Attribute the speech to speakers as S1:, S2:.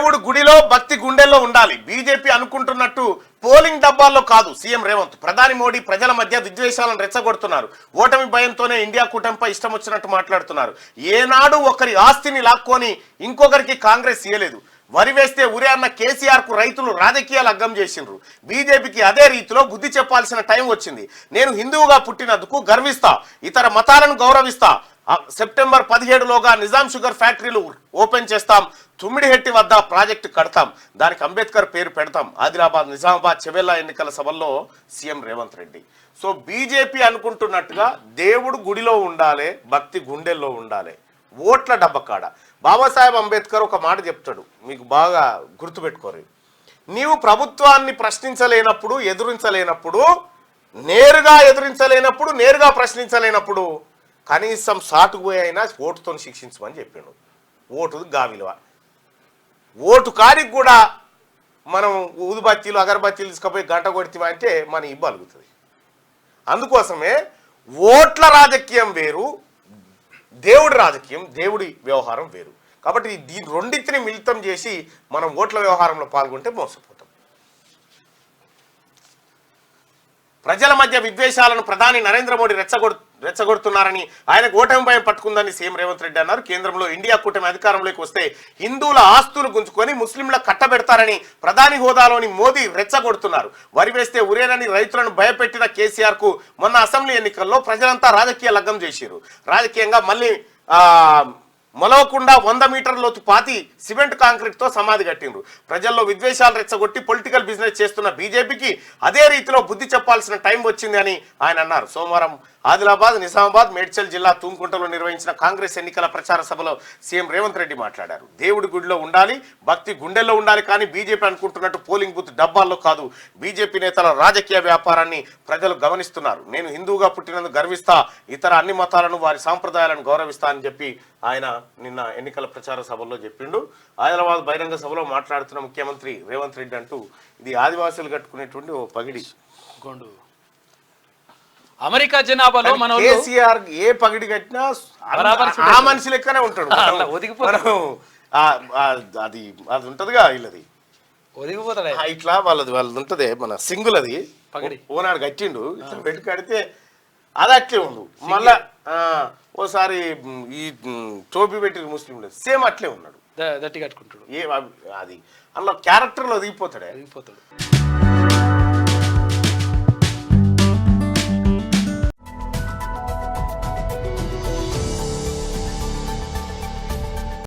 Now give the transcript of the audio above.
S1: దేవుడు గుడిలో భక్తి గుండెల్లో ఉండాలి. బీజేపీ అనుకుంటున్నట్టు పోలింగ్ డబ్బాల్లో కాదు. సీఎం రేవంత్, ప్రధాని మోడీ ప్రజల మధ్య విద్వేషాలను రెచ్చగొడుతున్నారు. ఓటమి భయంతోనే ఇండియా కూటమిపై ఇష్టం వచ్చినట్టు మాట్లాడుతున్నారు. ఏనాడు ఒకరి ఆస్తిని లాక్కొని ఇంకొకరికి కాంగ్రెస్ ఇయ్యలేదు. వరి వేస్తే ఉరే అన్న కేసీఆర్ కు రైతులు రాజకీయాలు అగ్గం చేసిండ్రు. బీజేపీకి అదే రీతిలో బుద్ధి చెప్పాల్సిన టైం వచ్చింది. నేను హిందువుగా పుట్టినందుకు గర్విస్తా, ఇతర మతాలను గౌరవిస్తా. సెప్టెంబర్ 17లోగా నిజాం షుగర్ ఫ్యాక్టరీలు ఓపెన్ చేస్తాం. తుమ్మిడిహెట్టి వద్ద ప్రాజెక్టు కడతాం. దానికి అంబేద్కర్ పేరు పెడతాం. ఆదిలాబాద్, నిజామాబాద్, చెవెల్లా ఎన్నికల సభల్లో CM Revanth Reddy. So BJP అనుకుంటున్నట్టుగా దేవుడు గుడిలో ఉండాలి, భక్తి గుండెల్లో ఉండాలి. ఓట్ల డబ్బకాడ బాబాసాహెబ్ అంబేద్కర్ ఒక మాట చెప్తాడు, మీకు బాగా గుర్తుపెట్టుకోరు. నీవు ప్రభుత్వాన్ని ప్రశ్నించలేనప్పుడు, ఎదురించలేనప్పుడు, నేరుగా ఎదురించలేనప్పుడు, నేరుగా ప్రశ్నించలేనప్పుడు కనీసం సాటుకు పోయి అయినా ఓటుతో శిక్షించమని చెప్పిండు. ఓటు గావిలువ. ఓటు కాడికి కూడా మనం ఊదుబత్తీలు అగరబత్తీలు తీసుకుపోయి గంట కొడితే అంటే మన ఇబ్బంది కలుగుతుంది. అందుకోసమే ఓట్ల రాజకీయం వేరు, దేవుడి రాజకీయం, దేవుడి వ్యవహారం వేరు. కాబట్టి దీని రెండింటిని మిళితం చేసి మనం ఓట్ల వ్యవహారంలో పాల్గొంటే మోసపోతాం. ప్రజల మధ్య విద్వేషాలను ప్రధాని నరేంద్ర మోడీ రెచ్చగొడుతున్నారని, ఆయనకు ఓటమి భయం పట్టుకుందని సీఎం రేవంత్ రెడ్డి అన్నారు. కేంద్రంలో ఇండియా కూటమి అధికారంలోకి వస్తే హిందువుల ఆస్తులు గుంజుకొని ముస్లింల కట్టబెడతారని ప్రధాని హోదాలోని మోదీ రెచ్చగొడుతున్నారు. వరి వేస్తే ఉరేనని రైతులను భయపెట్టిన కేసీఆర్ కు మొన్న అసెంబ్లీ ఎన్నికల్లో ప్రజలంతా రాజకీయ లగ్గం చేశారు. రాజకీయంగా మళ్ళీ మొలవకుండా 100 మీటర్ల లోతు పాతి సిమెంట్ కాంక్రీట్ తో సమాధి కట్టిండ్రు. ప్రజల్లో విద్వేషాలు రెచ్చగొట్టి పొలిటికల్ బిజినెస్ చేస్తున్న బీజేపీకి అదే రీతిలో బుద్ధి చెప్పాల్సిన టైం వచ్చింది అని ఆయన అన్నారు. సోమవారం ఆదిలాబాద్, నిజామాబాద్, మేడ్చల్ జిల్లా తూంకుంటలో నిర్వహించిన కాంగ్రెస్ ఎన్నికల ప్రచార సభలో సీఎం రేవంత్ రెడ్డి మాట్లాడారు. దేవుడి గుడిలో ఉండాలి, భక్తి గుండెల్లో ఉండాలి, కానీ బీజేపీ అనుకుంటున్నట్టు పోలింగ్ బూత్ డబ్బాల్లో కాదు. బీజేపీ నేతల రాజకీయ వ్యాపారాన్ని ప్రజలు గమనిస్తున్నారు. నేను హిందువుగా పుట్టినందుకు గర్విస్తా, ఇతర అన్ని మతాలను, వారి సాంప్రదాయాలను గౌరవిస్తా అని చెప్పి ఆయన నిన్న ఎన్నికల ప్రచార సభల్లో చెప్పిండు. ఆదిలాబాద్ బహిరంగ సభలో మాట్లాడుతున్న ముఖ్యమంత్రి రేవంత్ రెడ్డి అంటూ, ఇది ఆదివాసులు కట్టుకునేటువంటి ఓ పగిడి
S2: గొండు. అమెరికా జనాభాలో మన
S1: కేసీఆర్ ఏ పగిడి కట్టినా ఆ మనిషి లెక్కనే ఉంటాడు. అది అది ఉంటదిగా వీళ్ళది
S2: ఒదిగిపోతాడు
S1: ఇట్లా, వాళ్ళది ఉంటదే మన సింగుల్, అది ఓనాడు కట్టిండు, ఇతను పెట్టి కడితే అది అట్లే ఉండు. మళ్ళా ఓసారి ఈ టోపీ పెట్టి ముస్లింలు సేమ్ అట్లే ఉన్నాడు,
S2: దట్టి కట్టుకుంటాడు.
S1: అది అందులో క్యారెక్టర్లో దిగిపోతాడు.